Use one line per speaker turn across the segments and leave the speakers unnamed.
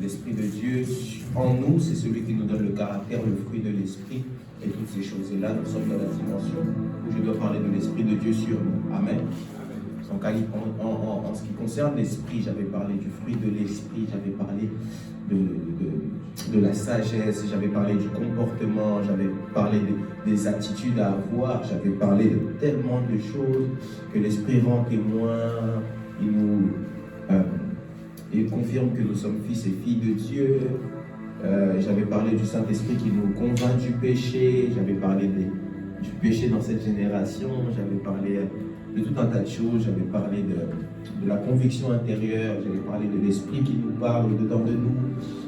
L'Esprit de Dieu en nous, c'est celui qui nous donne le caractère, le fruit de l'Esprit et toutes ces choses. Et là, nous sommes dans la dimension où je dois parler de l'Esprit de Dieu sur nous. Amen. Donc, en ce qui concerne l'Esprit, j'avais parlé du fruit de l'Esprit, j'avais parlé de la sagesse, j'avais parlé du comportement, j'avais parlé des attitudes à avoir, j'avais parlé de tellement de choses que l'Esprit rend témoin, il confirme que nous sommes fils et filles de Dieu. J'avais parlé du Saint-Esprit qui nous convainc du péché, j'avais parlé du péché dans cette génération, j'avais parlé de tout un tas de choses, j'avais parlé de la conviction intérieure, j'avais parlé de l'Esprit qui nous parle au-dedans de nous,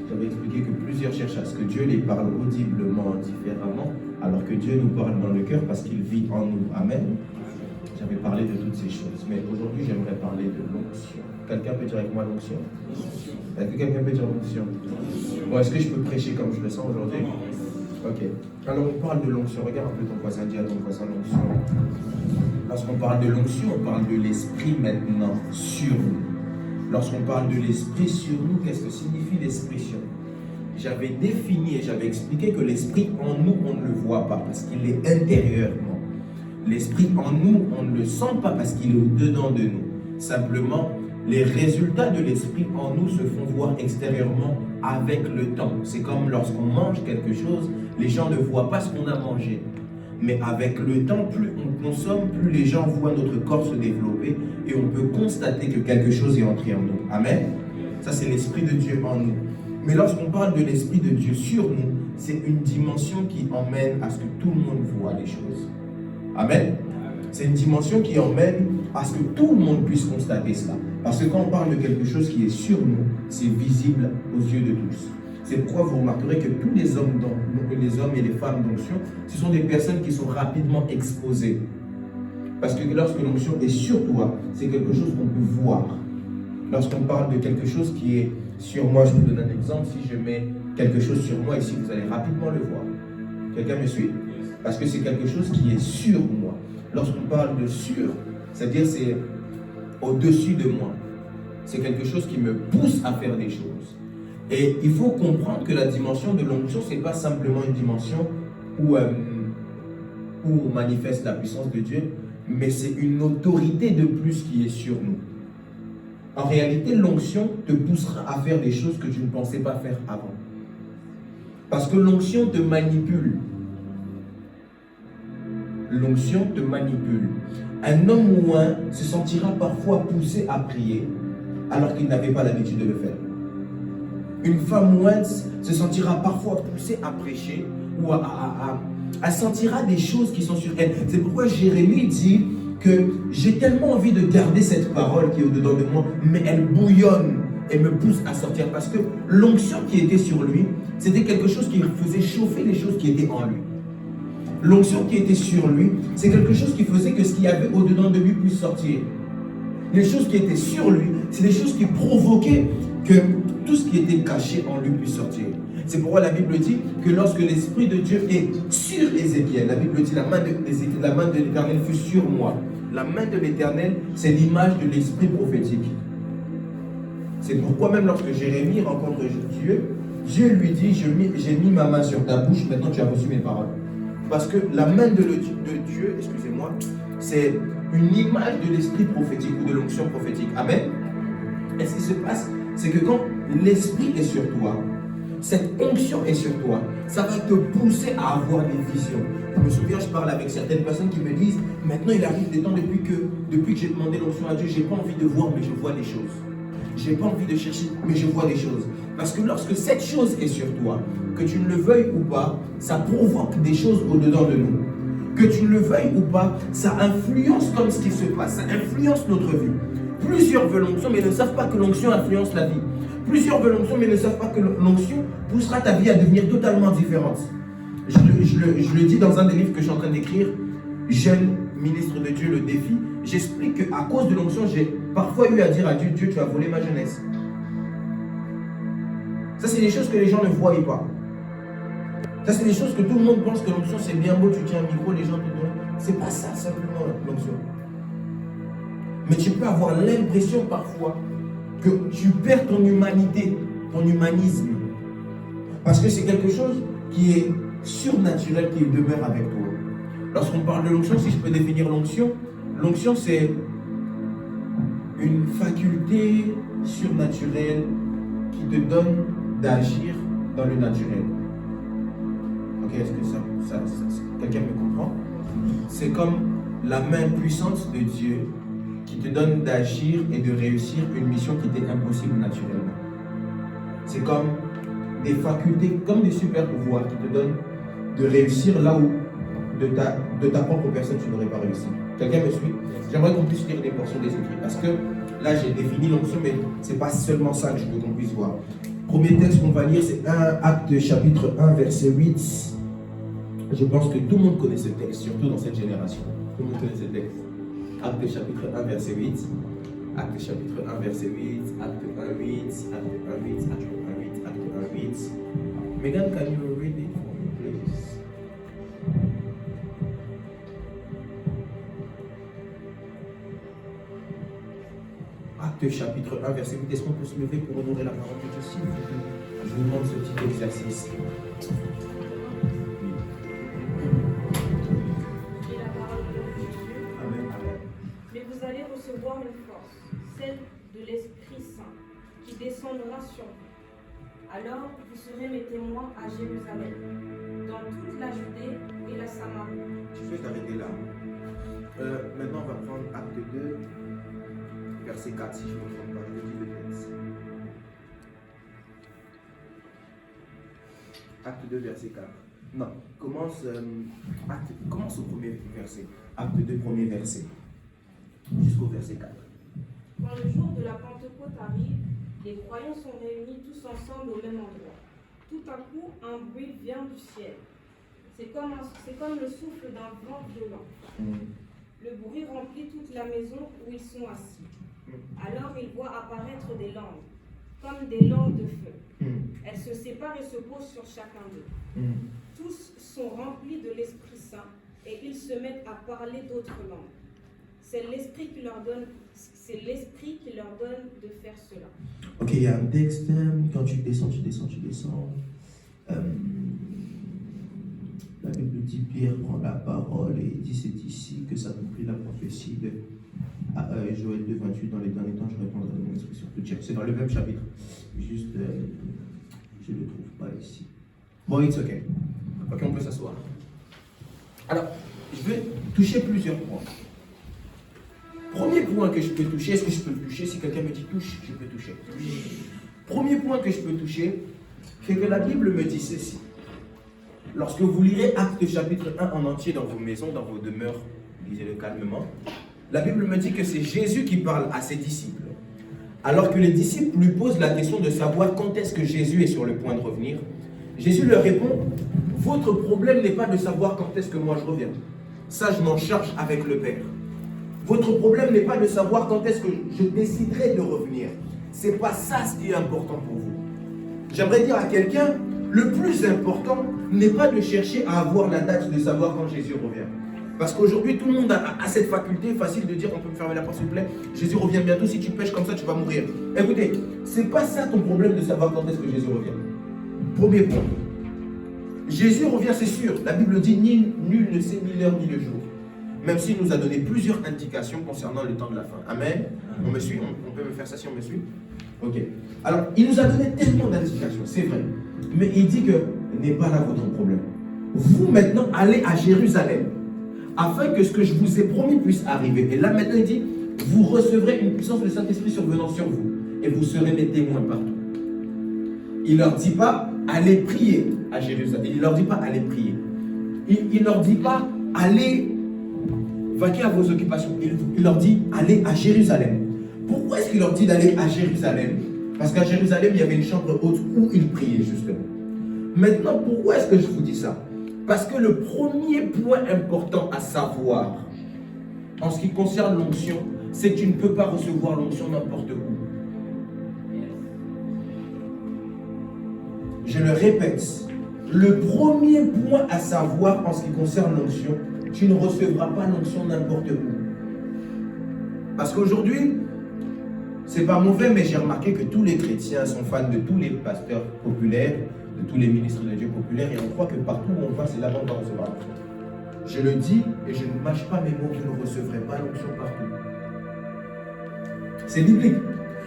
j'avais expliqué que plusieurs cherchent à ce que Dieu les parle audiblement, différemment, alors que Dieu nous parle dans le cœur parce qu'il vit en nous. Amen. J'avais parlé de toutes ces choses, mais aujourd'hui j'aimerais parler de l'onction. Quelqu'un peut dire avec moi l'onction? Est-ce que quelqu'un peut dire l'onction? Bon, est-ce que je peux prêcher comme je le sens aujourd'hui? Ok. Alors on parle de l'onction. Regarde un peu ton voisin, dis à ton voisin l'onction. Lorsqu'on parle de l'onction, on parle de l'Esprit maintenant sur nous. Lorsqu'on parle de l'Esprit sur nous, qu'est-ce que signifie l'Esprit sur nous? J'avais défini et j'avais expliqué que l'Esprit en nous, on ne le voit pas parce qu'il est intérieurement. L'Esprit en nous, on ne le sent pas parce qu'il est au-dedans de nous. Simplement, les résultats de l'Esprit en nous se font voir extérieurement avec le temps. C'est comme lorsqu'on mange quelque chose, les gens ne voient pas ce qu'on a mangé. Mais avec le temps, plus on consomme, plus les gens voient notre corps se développer et on peut constater que quelque chose est entré en nous. Amen. Ça, c'est l'Esprit de Dieu en nous. Mais lorsqu'on parle de l'Esprit de Dieu sur nous, c'est une dimension qui emmène à ce que tout le monde voit les choses. Amen. C'est une dimension qui emmène à ce que tout le monde puisse constater cela. Parce que quand on parle de quelque chose qui est sur nous, c'est visible aux yeux de tous. C'est pourquoi vous remarquerez que tous les hommes et les femmes d'onction, ce sont des personnes qui sont rapidement exposées. Parce que lorsque l'onction est sur toi, c'est quelque chose qu'on peut voir. Lorsqu'on parle de quelque chose qui est sur moi, je vous donne un exemple. Si je mets quelque chose sur moi ici, vous allez rapidement le voir. Quelqu'un me suit? Parce que c'est quelque chose qui est sur moi. Lorsqu'on parle de sur, c'est-à-dire c'est au-dessus de moi. C'est quelque chose qui me pousse à faire des choses. Et il faut comprendre que la dimension de l'onction, ce n'est pas simplement une dimension où on manifeste la puissance de Dieu, mais c'est une autorité de plus qui est sur nous. En réalité, l'onction te poussera à faire des choses que tu ne pensais pas faire avant. Parce que l'onction te manipule. L'onction te manipule. Un homme ouin se sentira parfois poussé à prier alors qu'il n'avait pas l'habitude de le faire. Une femme ouin se sentira parfois poussée à prêcher ou elle sentira des choses qui sont sur elle. C'est pourquoi Jérémie dit que j'ai tellement envie de garder cette parole qui est au-dedans de moi, mais elle bouillonne et me pousse à sortir parce que l'onction qui était sur lui, c'était quelque chose qui faisait chauffer les choses qui étaient en lui. L'onction qui était sur lui, c'est quelque chose qui faisait que ce qu'il y avait au-dedans de lui puisse sortir. Les choses qui étaient sur lui, c'est des choses qui provoquaient que tout ce qui était caché en lui puisse sortir. C'est pourquoi la Bible dit que lorsque l'Esprit de Dieu est sur Ézéchiel, la Bible dit la main de l'Éternel fut sur moi. La main de l'Éternel, c'est l'image de l'Esprit prophétique. C'est pourquoi même lorsque Jérémie rencontre Dieu, Dieu lui dit, j'ai mis ma main sur ta bouche, maintenant tu as reçu mes paroles. Parce que la main de Dieu, excusez-moi, c'est une image de l'esprit prophétique ou de l'onction prophétique. Amen. Et ce qui se passe, c'est que quand l'esprit est sur toi, cette onction est sur toi, ça va te pousser à avoir des visions. Je me souviens, je parle avec certaines personnes qui me disent, maintenant il arrive des temps depuis que j'ai demandé l'onction à Dieu, j'ai pas envie de voir, mais je vois des choses. J'ai pas envie de chercher, mais je vois des choses. Parce que lorsque cette chose est sur toi, que tu ne le veuilles ou pas, ça provoque des choses au-dedans de nous. Que tu ne le veuilles ou pas, ça influence comme ce qui se passe, ça influence notre vie. Plusieurs veulent l'onction, mais ne savent pas que l'onction influence la vie. Plusieurs veulent l'onction, mais ne savent pas que l'onction poussera ta vie à devenir totalement différente. Je le dis dans un des livres que je suis en train d'écrire, Jeune ministre de Dieu, le défi. J'explique qu'à cause de l'onction, j'ai parfois eu à dire à Dieu, Dieu, tu as volé ma jeunesse. Ça, c'est des choses que les gens ne voient pas. Ça, c'est des choses que tout le monde pense que l'onction, c'est bien beau, tu tiens un micro, les gens te donnent. C'est pas ça, simplement, l'onction. Mais tu peux avoir l'impression parfois que tu perds ton humanité ton humanisme. Parce que c'est quelque chose qui est surnaturel, qui demeure avec toi. Lorsqu'on parle de l'onction, si je peux définir l'onction, l'onction c'est une faculté surnaturelle qui te donne d'agir dans le naturel. Ok, est-ce que quelqu'un me comprend? C'est comme la main puissante de Dieu qui te donne d'agir et de réussir une mission qui était impossible naturellement. C'est comme des facultés, comme des super pouvoirs qui te donnent de réussir là où de ta propre personne tu n'aurais pas réussi. Quelqu'un me suit? J'aimerais qu'on puisse lire des portions des Écritures parce que là j'ai défini l'onction, mais ce n'est pas seulement ça que je veux qu'on puisse voir. Premier texte qu'on va lire, c'est Actes chapitre 1 verset 8. Je pense que tout le monde connaît ce texte, surtout dans cette génération. Tout le monde connaît ce texte. Actes chapitre 1 verset 8. Actes chapitre 1 verset 8. Acte 1 8. Acte 1 8. Acte 1 8. Acte 1 8. Megan, can you read it for me, please? Acte chapitre 1 verset 8. Est-ce qu'on peut se lever pour honorer la parole de Dieu, s'il vous plaît? Je vous demande ce petit exercice.
Mais vous allez recevoir une force, celle de l'Esprit Saint, qui descendra sur vous. Alors vous serez mes témoins à Jérusalem, dans toute la Judée et la Samarie.
Tu peux t'arrêter là. Maintenant, on va prendre Acte 2, verset 4, si je ne me trompe pas. Je dis le texte. Acte 2, verset 4. Non, commence au premier verset. Acte 2, premier verset. Jusqu'au verset 4.
Quand le jour de la Pentecôte arrive, les croyants sont réunis tous ensemble au même endroit. Tout à coup, un bruit vient du ciel. C'est comme le souffle d'un vent violent. Le bruit remplit toute la maison où ils sont assis. Alors ils voient apparaître des langues, comme des langues de feu. Elles se séparent et se posent sur chacun d'eux. Tous sont remplis de l'Esprit Saint et ils se mettent à parler d'autres langues. C'est l'Esprit qui leur donne de faire cela.
Ok, il y a un texte, quand tu descends. La Bible dit, Pierre prend la parole et dit, c'est ici que s'accomplit la prophétie de Joël 2, 28, dans les derniers temps, je répondrai de mon esprit sur tout Dieu. C'est dans le même chapitre, juste, je ne le trouve pas ici. Bon, it's ok. Ok, on peut s'asseoir. Alors, je vais toucher plusieurs points. Premier point que je peux toucher, est-ce que je peux le toucher? Si quelqu'un me dit touche, je peux toucher. Premier point que je peux toucher, c'est que la Bible me dit ceci. Lorsque vous lirez Actes chapitre 1 en entier dans vos maisons, dans vos demeures, lisez-le calmement, la Bible me dit que c'est Jésus qui parle à ses disciples. Alors que les disciples lui posent la question de savoir quand est-ce que Jésus est sur le point de revenir, Jésus leur répond, votre problème n'est pas de savoir quand est-ce que moi je reviens. Ça, je m'en charge avec le Père. Votre problème n'est pas de savoir quand est-ce que je déciderai de revenir. Ce n'est pas ça ce qui est important pour vous. J'aimerais dire à quelqu'un, le plus important n'est pas de chercher à avoir la date de savoir quand Jésus revient. Parce qu'aujourd'hui, tout le monde a cette faculté facile de dire, on peut me fermer la porte s'il vous plaît, Jésus revient bientôt, si tu pêches comme ça, tu vas mourir. Écoutez, ce n'est pas ça ton problème de savoir quand est-ce que Jésus revient. Premier point. Jésus revient, c'est sûr. La Bible dit, nul ne sait ni l'heure ni le jour. Même s'il nous a donné plusieurs indications concernant le temps de la fin. Amen. On me suit? On peut me faire ça si on me suit? Ok. Alors, il nous a donné tellement d'indications, c'est vrai. Mais il dit que n'est pas là votre problème. Vous maintenant allez à Jérusalem afin que ce que je vous ai promis puisse arriver. Et là maintenant il dit, vous recevrez une puissance du Saint-Esprit survenant sur vous et vous serez mes témoins partout. Il ne leur dit pas allez prier à Jérusalem. Il ne leur dit pas allez prier. Il ne leur dit pas allez vaquer à vos occupations. Il leur dit allez à Jérusalem. Pourquoi est-ce qu'il leur dit d'aller à Jérusalem? Parce qu'à Jérusalem, il y avait une chambre haute où ils priaient justement. Maintenant, pourquoi est-ce que je vous dis ça? Parce que le premier point important à savoir en ce qui concerne l'onction, c'est que tu ne peux pas recevoir l'onction n'importe où. Je le répète, le premier point à savoir en ce qui concerne l'onction, tu ne recevras pas l'onction n'importe où. Parce qu'aujourd'hui, c'est pas mauvais, mais j'ai remarqué que tous les chrétiens sont fans de tous les pasteurs populaires, de tous les ministres de Dieu populaires, et on croit que partout où on va, c'est là-bas qu'on va recevoir l'onction. Je le dis et je ne mâche pas mes mots, vous ne recevrez pas l'onction partout. C'est biblique.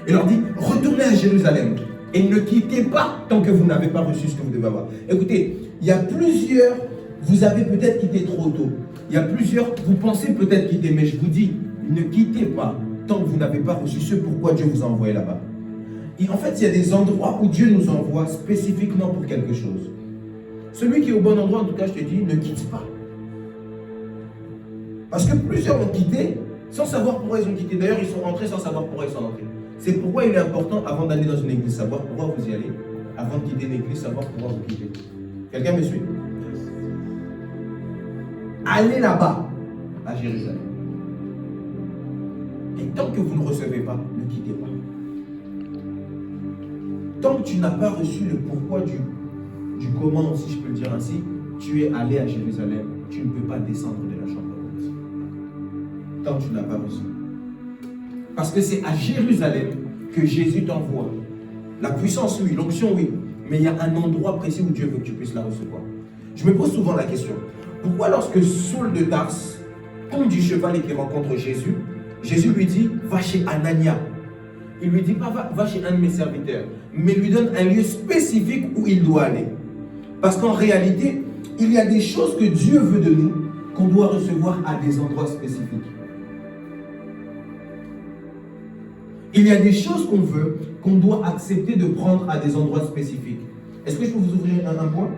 Il leur dit, retournez à Jérusalem et ne quittez pas tant que vous n'avez pas reçu ce que vous devez avoir. Écoutez, il y a plusieurs, vous avez peut-être quitté trop tôt. Il y a plusieurs, vous pensez peut-être quitter, mais je vous dis, ne quittez pas tant que vous n'avez pas reçu ce pourquoi Dieu vous a envoyé là-bas. Et en fait, il y a des endroits où Dieu nous envoie spécifiquement pour quelque chose. Celui qui est au bon endroit, en tout cas, je te dis, ne quitte pas. Parce que plusieurs ont quitté sans savoir pourquoi ils ont quitté. D'ailleurs, ils sont rentrés sans savoir pourquoi ils sont rentrés. C'est pourquoi il est important, avant d'aller dans une église, savoir pourquoi vous y allez. Avant de quitter l'église, savoir pourquoi vous quittez. Quelqu'un me suit? Allez là-bas, à Jérusalem. Et tant que vous ne recevez pas, ne quittez pas. Tant que tu n'as pas reçu le pourquoi du comment, si je peux le dire ainsi, tu es allé à Jérusalem, tu ne peux pas descendre de la chambre haute. Tant que tu n'as pas reçu. Parce que c'est à Jérusalem que Jésus t'envoie. La puissance, oui, l'onction, oui. Mais il y a un endroit précis où Dieu veut que tu puisses la recevoir. Je me pose souvent la question. Pourquoi lorsque Saul de Tarse tombe du cheval et qu'il rencontre Jésus, Jésus lui dit, va chez Anania. Il lui dit pas, va chez un de mes serviteurs. Mais lui donne un lieu spécifique où il doit aller. Parce qu'en réalité, il y a des choses que Dieu veut de nous qu'on doit recevoir à des endroits spécifiques. Il y a des choses qu'on veut, qu'on doit accepter de prendre à des endroits spécifiques. Est-ce que je peux vous ouvrir un point?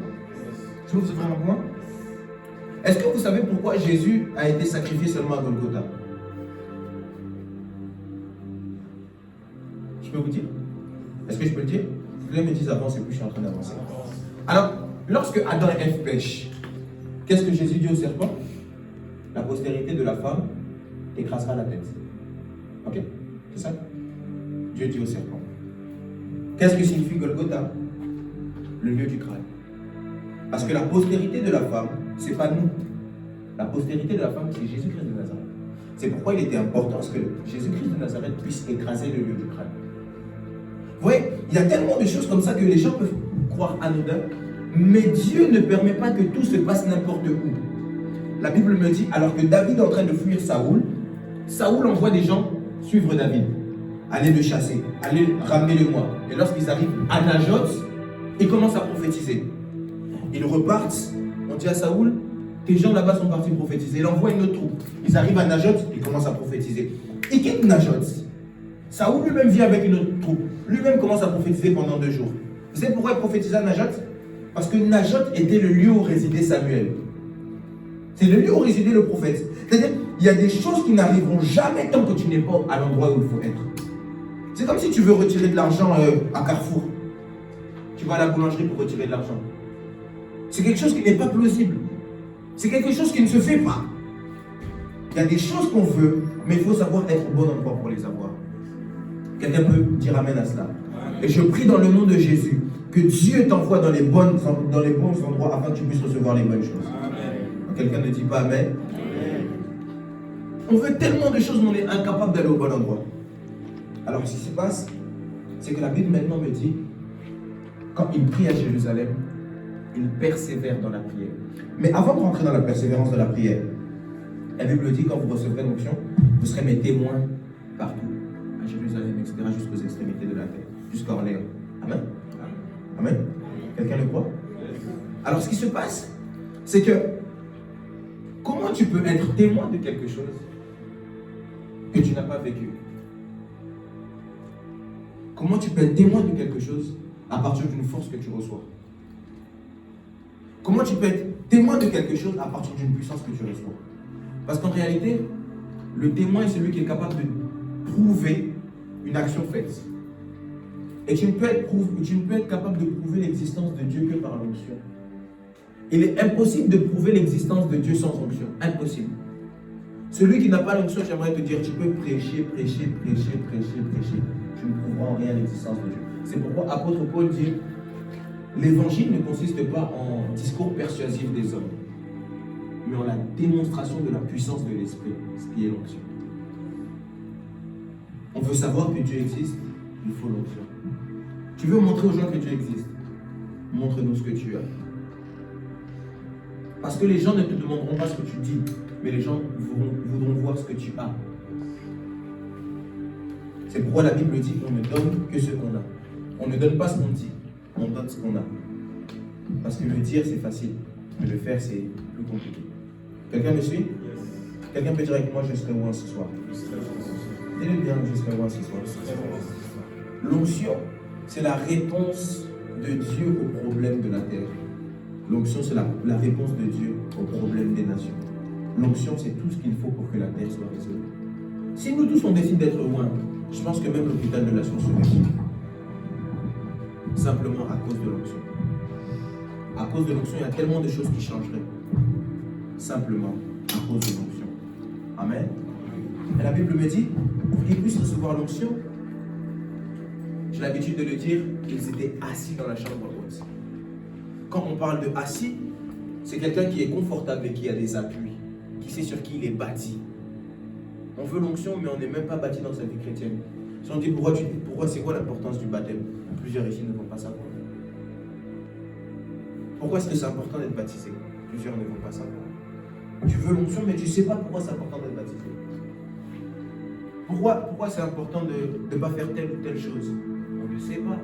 Je peux vous ouvrir un point? Est-ce que vous savez pourquoi Jésus a été sacrifié seulement à Golgotha? Je peux vous dire? Est-ce que je peux le dire? Vous me dites avance et puis je suis en train d'avancer. Alors, lorsque Adam et Ève pêchent, qu'est-ce que Jésus dit au serpent? La postérité de la femme écrasera la tête. Ok? C'est ça? Dieu dit au serpent. Qu'est-ce que signifie Golgotha? Le lieu du crâne. Parce que la postérité de la femme, ce n'est pas nous. La postérité de la femme, c'est Jésus-Christ de Nazareth. C'est pourquoi il était important que Jésus-Christ de Nazareth puisse écraser le lieu du crâne. Vous voyez, il y a tellement de choses comme ça que les gens peuvent croire anodin, mais Dieu ne permet pas que tout se passe n'importe où. La Bible me dit, alors que David est en train de fuir Saoul, Saoul envoie des gens suivre David, aller le chasser, aller ramener le moi. Et lorsqu'ils arrivent à Najot, ils commencent à prophétiser. Ils repartent, on dit à Saoul, tes gens là-bas sont partis prophétiser. Il envoie une autre troupe. Ils arrivent à Najot, ils commencent à prophétiser. Ils quittent Najot. Saoul lui-même vient avec une autre troupe. Lui-même commence à prophétiser pendant 2 jours. Vous savez pourquoi il prophétisait à Najot? Parce que Najot était le lieu où résidait Samuel. C'est le lieu où résidait le prophète. C'est-à-dire, il y a des choses qui n'arriveront jamais tant que tu n'es pas à l'endroit où il faut être. C'est comme si tu veux retirer de l'argent à Carrefour. Tu vas à la boulangerie pour retirer de l'argent. C'est quelque chose qui n'est pas plausible. C'est quelque chose qui ne se fait pas. Il y a des choses qu'on veut, mais il faut savoir être au bon endroit pour les avoir. Quelqu'un peut dire amen à cela. Et je prie dans le nom de Jésus que Dieu t'envoie dans les bons endroits afin que tu puisses recevoir les bonnes choses. Amen. Quelqu'un ne dit pas amen. Amen. On veut tellement de choses, mais on est incapable d'aller au bon endroit. Alors ce qui se passe, c'est que la Bible maintenant me dit, quand il prie à Jérusalem, il persévère dans la prière. Mais avant de rentrer dans la persévérance de la prière, la Bible dit, quand vous recevrez l'onction, vous serez mes témoins partout, à Jérusalem, etc., jusqu'aux extrémités de la terre, jusqu'à Orléans. Amen. Amen. Quelqu'un le croit? Alors ce qui se passe, c'est que comment tu peux être témoin de quelque chose que tu n'as pas vécu? Comment tu peux être témoin de quelque chose à partir d'une force que tu reçois? Comment tu peux être témoin de quelque chose à partir d'une puissance que tu reçois? Parce qu'en réalité, le témoin est celui qui est capable de prouver une action faite. Et tu ne peux être capable de prouver l'existence de Dieu que par l'onction. Il est impossible de prouver l'existence de Dieu sans onction. Impossible. Celui qui n'a pas l'onction, j'aimerais te dire, tu peux prêcher. Tu ne prouveras en rien l'existence de Dieu. C'est pourquoi l'apôtre Paul dit, l'évangile ne consiste pas en discours persuasif des hommes, mais en la démonstration de la puissance de l'esprit, ce qui est l'onction. On veut savoir que Dieu existe, il faut l'onction. Tu veux montrer aux gens que Dieu existe, montre-nous ce que tu as. Parce que les gens ne te demanderont pas ce que tu dis, mais les gens voudront voir ce que tu as. C'est pourquoi la Bible dit qu'on ne donne que ce qu'on a. On ne donne pas ce qu'on dit, on donne ce qu'on a. Parce que le dire c'est facile, mais le faire c'est plus compliqué. Quelqu'un me suit? Quelqu'un peut dire avec moi, je serai loin ce soir. Dis-le bien, je serai loin ce soir. L'onction, c'est la réponse de Dieu au problème de la terre. L'onction, c'est la réponse de Dieu au problème des nations. L'onction, c'est tout ce qu'il faut pour que la terre soit résolue. Si nous tous on décide d'être loin, je pense que même l'hôpital de la source se résout. Simplement à cause de l'onction. À cause de l'onction, il y a tellement de choses qui changeraient. Simplement à cause de l'onction. Amen. Et la Bible me dit, pour qu'ils puissent recevoir l'onction, j'ai l'habitude de le dire, ils étaient assis dans la chambre haute. Quand on parle de assis, c'est quelqu'un qui est confortable et qui a des appuis, qui sait sur qui il est bâti. On veut l'onction, mais on n'est même pas bâti dans sa vie chrétienne. Si on dit pourquoi c'est quoi l'importance du baptême? Plusieurs ici ne vont pas savoir. Pourquoi est-ce que c'est important d'être baptisé? Plusieurs ne vont pas savoir. Tu veux l'onction, mais tu ne sais pas pourquoi c'est important d'être baptisé. Pourquoi c'est important de ne pas faire telle ou telle chose? On ne sait pas.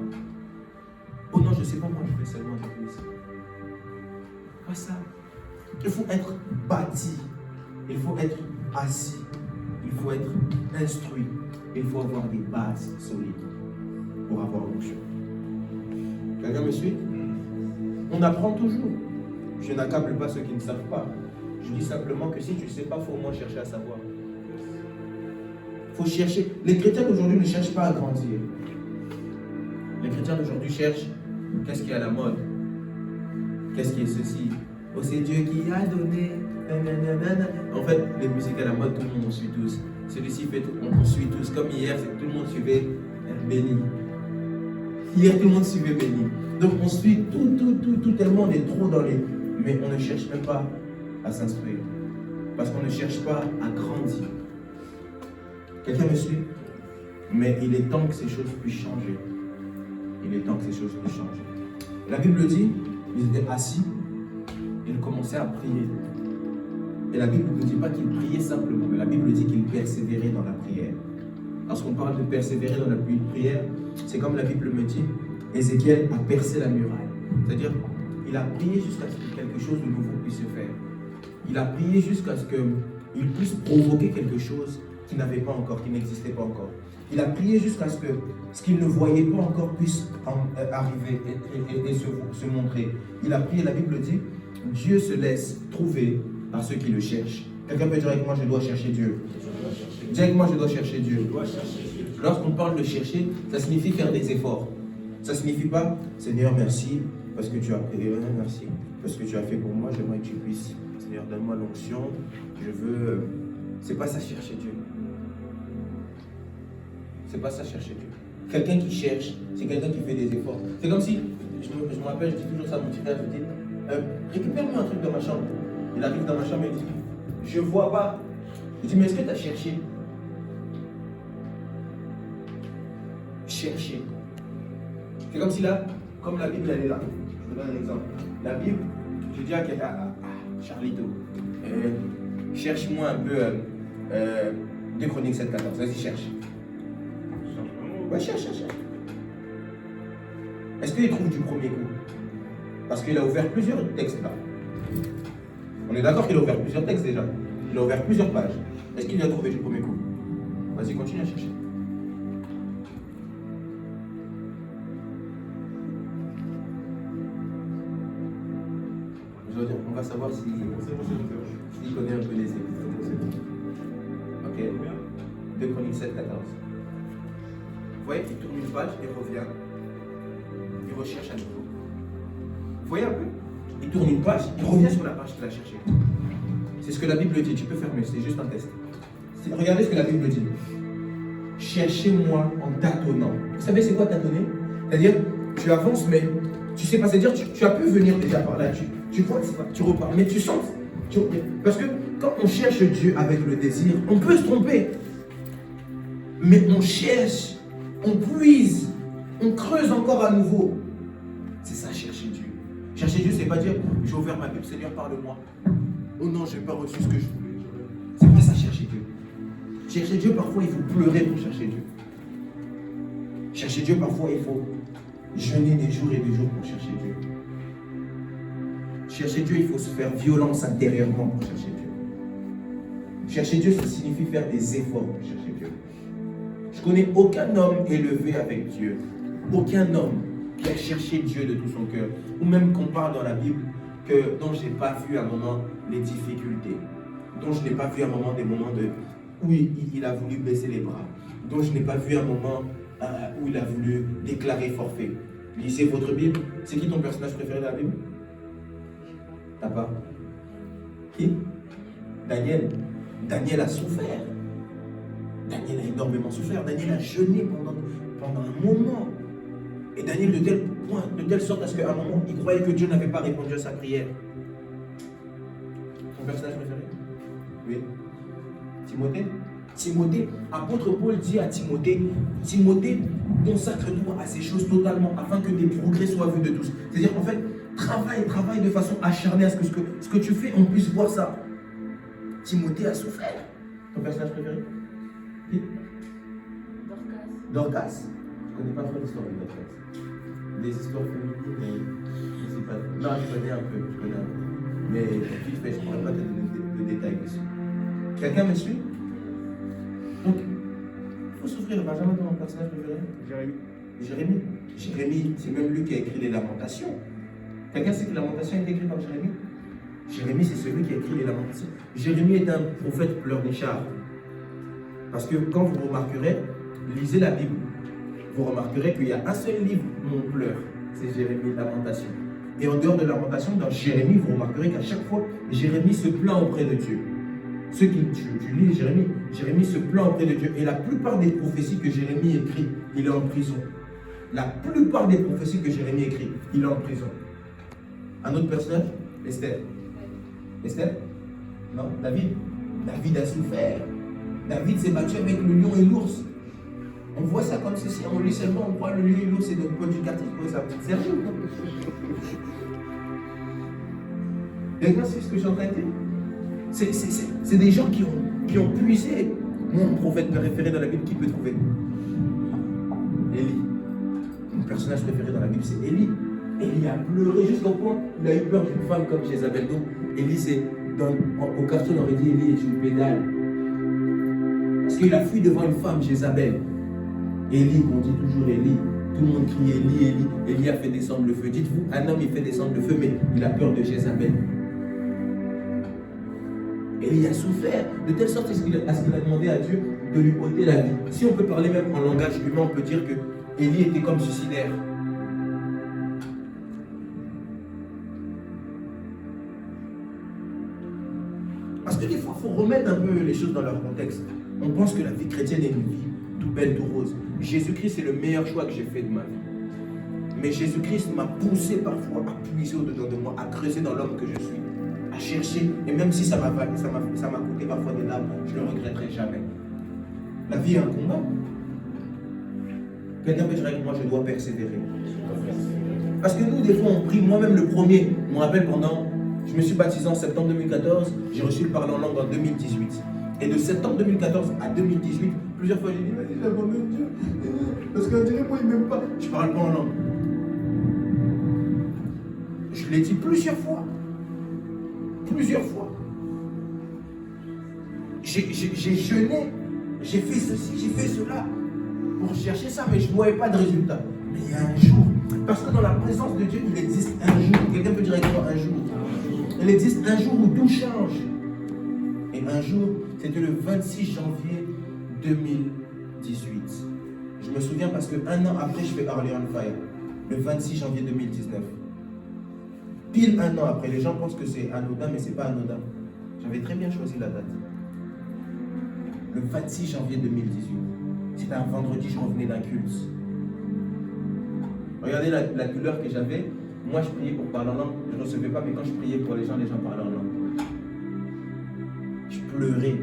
Oh non, je ne sais pas pourquoi je fais seulement avec l'église. Pas ça. Il faut être bâti. Il faut être assis. Il faut être instruit. Il faut avoir des bases solides pour avoir l'onction. Quelqu'un me suit? On apprend toujours. Je n'accable pas ceux qui ne savent pas. Je dis simplement que si tu ne sais pas, il faut au moins chercher à savoir. Il faut chercher. Les chrétiens d'aujourd'hui ne cherchent pas à grandir. Les chrétiens d'aujourd'hui cherchent qu'est-ce qui est à la mode. Qu'est-ce qui est ceci? Oh, c'est Dieu qui a donné. En fait, les musiques à la mode, tout le monde on suit tous. Celui-ci fait tout, on suit tous. Comme hier, tout le monde suivait Béni. Hier, tout le monde suivait Béni. Donc on suit tout, tellement on est trop dans les... Mais on ne cherche même pas à s'instruire. Parce qu'on ne cherche pas à grandir. Quelqu'un me suit? Mais il est temps que ces choses puissent changer. Il est temps que ces choses puissent changer. La Bible dit, ils étaient assis, ils commençaient à prier. Et la Bible ne dit pas qu'ils priaient simplement, mais la Bible dit qu'ils persévéraient dans la prière. Lorsqu'on parle de persévérer dans la prière, c'est comme la Bible me dit, Ézéchiel a percé la muraille. C'est-à-dire, il a prié jusqu'à ce que quelque chose de nouveau puisse se faire. Il a prié jusqu'à ce qu'il puisse provoquer quelque chose qui n'avait pas encore, qui n'existait pas encore. Il a prié jusqu'à ce que ce qu'il ne voyait pas encore puisse arriver et se montrer. Il a prié, la Bible dit, Dieu se laisse trouver par ceux qui le cherchent. Quelqu'un peut dire avec moi, je dois chercher Dieu. Dis avec moi, je dois chercher Dieu. Lorsqu'on parle de chercher, ça signifie faire des efforts. Ça ne signifie pas, Seigneur, merci, parce que tu as prié, merci, parce que tu as fait pour moi, j'aimerais que tu puisses. Seigneur, donne-moi l'onction, je veux... C'est pas ça chercher Dieu. C'est pas ça chercher Dieu. Quelqu'un qui cherche, c'est quelqu'un qui fait des efforts. C'est comme si, je me rappelle, je dis toujours ça à mon petit frère, je dis, récupère-moi un truc dans ma chambre. Il arrive dans ma chambre et il dit, je vois pas. Je dis, mais est-ce que tu as cherché? Chercher. C'est comme si là, comme la Bible elle est là. Je vous donne un exemple. La Bible, je dis à quelqu'un, Charlito, cherche-moi un peu 2 Chroniques 7-14. Vas-y, cherche. Ouais, cherche. Est-ce qu'il trouve du premier coup? Parce qu'il a ouvert plusieurs textes là. On est d'accord qu'il a ouvert plusieurs textes déjà. Il a ouvert plusieurs pages. Est-ce qu'il a trouvé du premier coup? Vas-y, continue à chercher. On va savoir s'il connaît un peu les écrits. Ok. 2 Chroniques 7-14. Vous voyez qu'il tourne une page, il revient. Il recherche à nouveau. Vous voyez un peu? Il tourne une page, il revient sur la page qu'il a cherchée. C'est ce que la Bible dit. Tu peux fermer, c'est juste un test. Regardez ce que la Bible dit. Cherchez-moi en tâtonnant. Vous savez c'est quoi tâtonner? C'est-à-dire, tu avances, mais tu sais pas, c'est-à-dire, tu as pu venir déjà par là, tu crois que c'est pas, tu repars, mais tu sens. Parce que quand on cherche Dieu avec le désir, on peut se tromper. Mais on cherche, on puise, on creuse encore à nouveau. C'est ça, chercher Dieu. Chercher Dieu, c'est pas dire, j'ai ouvert ma Bible, Seigneur, parle-moi. Oh non, j'ai pas reçu ce que je voulais. C'est pas ça, chercher Dieu. Chercher Dieu, parfois, il faut pleurer pour chercher Dieu. Chercher Dieu, parfois, il faut jeûner des jours et des jours pour chercher Dieu. Chercher Dieu, il faut se faire violence intérieurement pour chercher Dieu. Chercher Dieu, ça signifie faire des efforts pour chercher Dieu. Je connais aucun homme élevé avec Dieu. Aucun homme qui a cherché Dieu de tout son cœur. Ou même qu'on parle dans la Bible dont je n'ai pas vu à un moment les difficultés. Dont je n'ai pas vu à un moment des moments où il a voulu baisser les bras. Dont je n'ai pas vu un moment où il a voulu déclarer forfait. Lisez votre Bible. C'est qui ton personnage préféré de la Bible? T'as pas? Qui? Daniel. Daniel a souffert. Daniel a énormément souffert. Daniel a jeûné pendant un moment. Et Daniel de telle sorte à ce qu'à un moment, il croyait que Dieu n'avait pas répondu à sa prière. Ton personnage préféré? Oui. Timothée, apôtre Paul dit à Timothée, consacre-toi à ces choses totalement afin que des progrès soient vus de tous. C'est-à-dire en fait, travaille de façon acharnée à ce que tu fais, on puisse voir ça. Timothée a souffert. Ton personnage préféré? Qui? Dorcas. Je ne connais pas trop l'histoire de Dorcas. Des histoires féminines, mais je ne sais pas. Non, je connais un peu. Mais vite fait, je ne pourrais pas te donner de détails dessus. Quelqu'un me suit? Donc, il faut souffrir. Benjamin, ton personnage préféré? Jérémie, c'est même lui qui a écrit les Lamentations. Quelqu'un sait que les Lamentations a été écrites par Jérémie? Jérémie, c'est celui qui a écrit les Lamentations. Jérémie est un prophète pleurnichard. Parce que quand vous remarquerez, lisez la Bible, vous remarquerez qu'il y a un seul livre où on pleure, c'est Jérémie, Lamentation. Et en dehors de Lamentation, dans Jérémie, vous remarquerez qu'à chaque fois, Jérémie se plaint auprès de Dieu. Ceux qui lis Jérémie se plaint auprès de Dieu. Et la plupart des prophéties que Jérémie écrit, il est en prison. La plupart des prophéties que Jérémie écrit, il est en prison. Un autre personnage? Esther. Non, David a souffert. David s'est battu avec le lion et l'ours. On voit ça comme ceci, on lit seulement, on croit le lion et l'ours, c'est notre Paul du quartier, ça me sérieux. Quelqu'un sait ce que je suis en train de dire? C'est des gens qui ont puisé. Mon prophète préféré dans la Bible, qui peut trouver? Élie. Mon personnage préféré dans la Bible, c'est Élie. Élie a pleuré jusqu'au point où il a eu peur d'une femme comme Jézabel. Donc, Élie, c'est au carton, on aurait dit Élie est une pédale. Parce qu'il a fui devant une femme, Jézabel. Élie, on dit toujours Élie. Tout le monde crie Élie, Élie. Élie a fait descendre le feu. Dites-vous, un homme, il fait descendre le feu, mais il a peur de Jézabel. Élie a souffert de telle sorte à ce qu'il a demandé à Dieu de lui ôter la vie. Si on peut parler même en langage humain, on peut dire que Élie était comme suicidaire. Parce que des fois, il faut remettre un peu les choses dans leur contexte. On pense que la vie chrétienne est une vie tout belle, tout rose. Jésus-Christ, c'est le meilleur choix que j'ai fait de ma vie. Mais Jésus-Christ m'a poussé parfois à puiser au-dedans de moi, à creuser dans l'homme que je suis, à chercher. Et même si ça m'a coûté parfois des larmes, je ne le regretterai jamais. La vie est un combat. Quelqu'un peut dire avec moi, je dois persévérer. Parce que nous, des fois, on prie, moi-même le premier. Je me rappelle je me suis baptisé en septembre 2014, j'ai reçu le parler en langue en 2018. Et de septembre 2014 à 2018, plusieurs fois j'ai dit, vas-y, j'abandonne Dieu. Parce qu'on dirait, moi, il ne m'aime pas. Je ne parle pas en langue. Je l'ai dit plusieurs fois. J'ai jeûné, j'ai fait ceci, j'ai fait cela pour chercher ça, mais je ne voyais pas de résultat. Mais il y a un jour, parce que dans la présence de Dieu, il existe un jour. Quelqu'un peut dire avec moi un jour. Il existe un jour où tout change. Et un jour, c'était le 26 janvier 2018. Je me souviens parce qu'un an après, je fais Orléans Fire. Le 26 janvier 2019. Pile un an après, les gens pensent que c'est anodin, mais ce n'est pas anodin. J'avais très bien choisi la date. Le 26 janvier 2018. C'était un vendredi, je revenais d'un culte. Regardez la douleur que j'avais. Moi, je priais pour parler en langue. Je ne recevais pas, mais quand je priais pour les gens parlaient en langue. Je pleurais.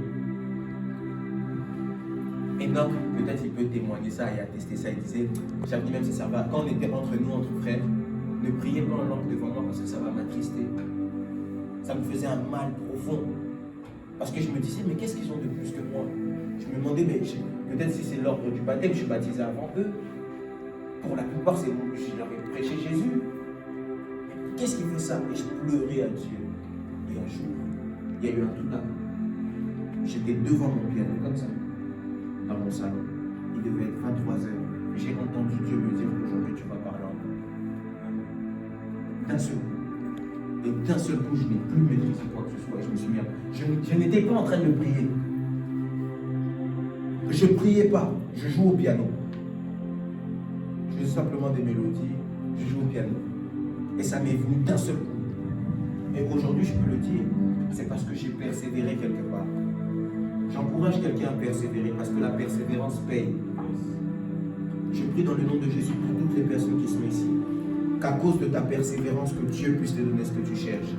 Enoch, peut-être il peut témoigner ça et attester ça. Il disait, j'avais dit même ça va. Quand on était entre nous, entre frères, ne priez pas en langue devant moi parce que ça va m'attrister. Ça me faisait un mal profond. Parce que je me disais, mais qu'est-ce qu'ils ont de plus que moi? Je me demandais, mais peut-être si c'est l'ordre du baptême, je suis baptisé avant eux. Pour la plupart, je leur ai prêché Jésus. Qu'est-ce qui fait ça? Et je pleurais à Dieu. Et un jour, il y a eu un tout à coup. J'étais devant mon piano, comme ça, dans mon salon. Il devait être 23h. J'ai entendu Dieu me dire qu'aujourd'hui, tu vas parler en moi. D'un seul coup. Et d'un seul coup, je n'ai plus maîtrisé quoi que ce soit. Je me suis mis à... Je n'étais pas en train de prier. Je ne priais pas. Je jouais au piano. Je faisais simplement des mélodies. Je jouais au piano. Et ça m'est venu d'un seul coup. Et aujourd'hui, je peux le dire, c'est parce que j'ai persévéré quelque part. J'encourage quelqu'un à persévérer parce que la persévérance paye. Je prie dans le nom de Jésus pour toutes les personnes qui sont ici, qu'à cause de ta persévérance, que Dieu puisse te donner ce que tu cherches.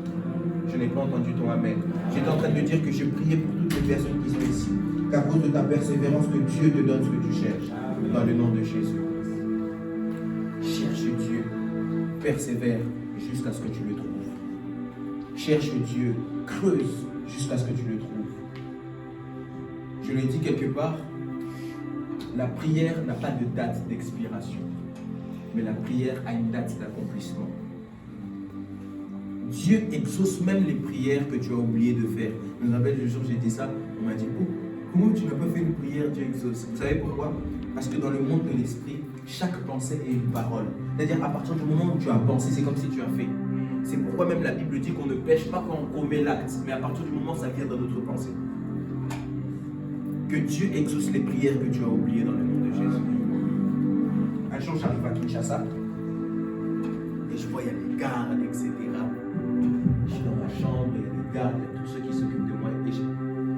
Je n'ai pas entendu ton amen. J'étais en train de dire que je priais pour toutes les personnes qui sont ici, qu'à cause de ta persévérance, que Dieu te donne ce que tu cherches. Dans le nom de Jésus. Cherche Dieu. Persévère jusqu'à ce que tu le trouves. Cherche Dieu, creuse jusqu'à ce que tu le trouves. Je l'ai dit quelque part, la prière n'a pas de date d'expiration, mais la prière a une date d'accomplissement. Dieu exauce même les prières que tu as oublié de faire. Je me rappelle le jour où j'ai dit ça, on m'a dit, oh, comment tu n'as pas fait une prière, Dieu exauce? Vous savez pourquoi? Parce que dans le monde de l'esprit, chaque pensée est une parole. C'est-à-dire, à partir du moment où tu as pensé, c'est comme si tu as fait. C'est pourquoi même la Bible dit qu'on ne pêche pas quand on commet l'acte, mais à partir du moment où ça vient dans notre pensée. Que Dieu exauce les prières que tu as oubliées dans le nom de Jésus. Un jour, j'arrive à Kinshasa et je vois, il y a des gardes, etc. Je suis dans ma chambre, il y a des gardes, il y a tous ceux qui s'occupent de moi.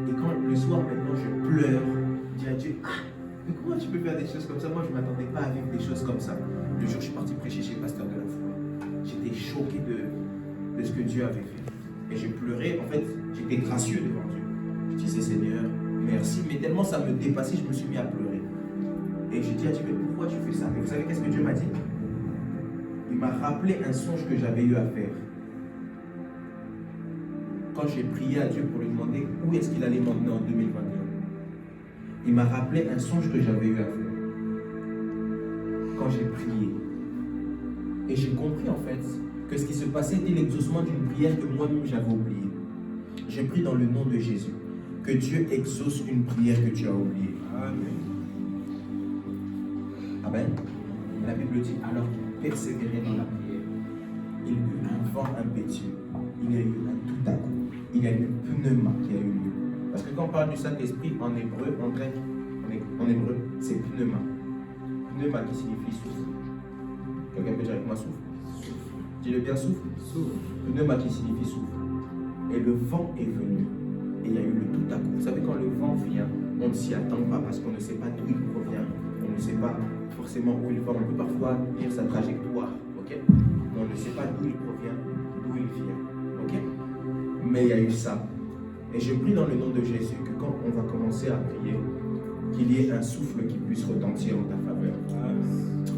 Et quand le soir, maintenant, je pleure, je dis à Dieu, mais comment tu peux faire des choses comme ça? Moi, je ne m'attendais pas à vivre des choses comme ça. Le jour où je suis parti prêcher chez le pasteur de la foi, j'étais choqué de ce que Dieu avait fait. Et je pleurais, en fait, j'étais gracieux devant Dieu. Je disais, Seigneur, merci. Mais tellement ça me dépassait, je me suis mis à pleurer. Et je dis à Dieu, mais pourquoi tu fais ça? Et vous savez qu'est-ce que Dieu m'a dit? Il m'a rappelé un songe que j'avais eu à faire. Quand j'ai prié à Dieu pour lui demander où est-ce qu'il allait m'emmener en 2021. Il m'a rappelé un songe que j'avais eu à faire. Quand j'ai prié. Et j'ai compris en fait que ce qui se passait était l'exaucement d'une prière que moi-même j'avais oubliée. Je prie dans le nom de Jésus que Dieu exauce une prière que tu as oubliée. Amen. Amen. La Bible dit, alors qu'il persévérait dans la prière, il eut un vent impétueux, il y a eu un tout à coup, il y a eu une pneuma qui a eu lieu. Parce que quand on parle du Saint-Esprit en hébreu, en grec, en hébreu, c'est pneuma. Pneuma qui signifie souffle. Quelqu'un peut dire avec moi souffle? Dis-le bien, souffle. Pneuma qui signifie souffle. Et le vent est venu. Et il y a eu le tout à coup. Vous savez, quand le vent vient, on ne s'y attend pas parce qu'on ne sait pas d'où il provient. On ne sait pas forcément où il va. On peut parfois lire sa trajectoire. Okay? Mais on ne sait pas d'où il provient, d'où il vient. Okay? Mais il y a eu ça. Et je prie dans le nom de Jésus que quand on va commencer à prier, qu'il y ait un souffle qui puisse retentir en ta faveur.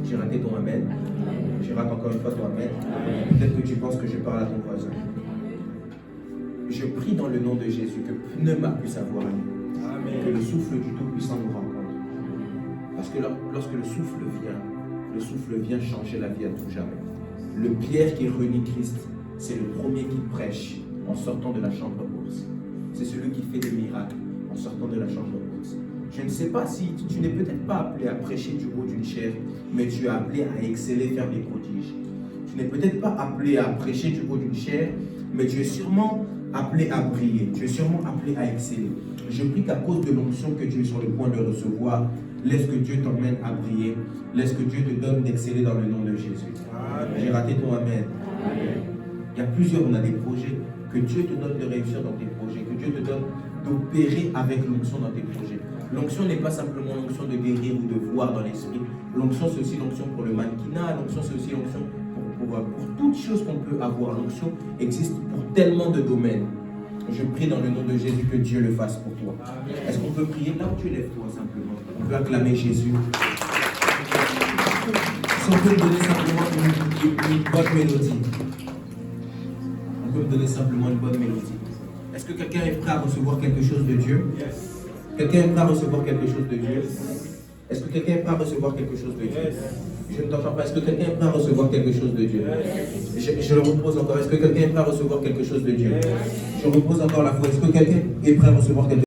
J'ai raté ton amen. Je rate encore une fois ton amen. Peut-être que tu penses que je parle à ton voisin. Je prie dans le nom de Jésus que pneuma puisse avoir lieu. Que le souffle du Tout-Puissant nous rencontre. Parce que lorsque le souffle vient changer la vie à tout jamais. Le Pierre qui renie Christ, c'est le premier qui prêche en sortant de la chambre haute. C'est celui qui fait des miracles en sortant de la chambre haute. Je ne sais pas si tu n'es peut-être pas appelé à prêcher du haut d'une chaire, mais tu es appelé à exceller, faire des prodiges. Tu n'es peut-être pas appelé à prêcher du haut d'une chaire, mais tu es sûrement appelé à briller. Tu es sûrement appelé à exceller. Je prie qu'à cause de l'onction que tu es sur le point de recevoir, laisse que Dieu t'emmène à briller. Laisse que Dieu te donne d'exceller dans le nom de Jésus. J'ai raté ton amen. Amen. Il y a plusieurs, on a des projets. Que Dieu te donne de réussir dans tes projets. Que Dieu te donne d'opérer avec l'onction dans tes projets. L'onction n'est pas simplement l'onction de guérir ou de voir dans l'esprit. L'onction, c'est aussi l'onction pour le mannequinat. L'onction, c'est aussi l'onction pour toutes choses qu'on peut avoir. L'onction existe pour tellement de domaines. Je prie dans le nom de Jésus que Dieu le fasse pour toi. Est-ce qu'on peut prier là où tu lèves-toi simplement? On peut acclamer Jésus. Si on peut me donner simplement une bonne mélodie. On peut me donner simplement une bonne mélodie. Est-ce que quelqu'un est prêt à recevoir quelque chose de Dieu? Quelqu'un est prêt à recevoir quelque chose de Dieu? Est-ce que quelqu'un est prêt à recevoir quelque chose de Dieu? Je ne t'entends pas. Est-ce que quelqu'un est prêt à recevoir quelque chose de Dieu? Je le repose encore. Est-ce que quelqu'un est prêt à recevoir quelque chose de Dieu? Je repose encore la foi. Est-ce que quelqu'un est prêt à recevoir quelque chose de Dieu?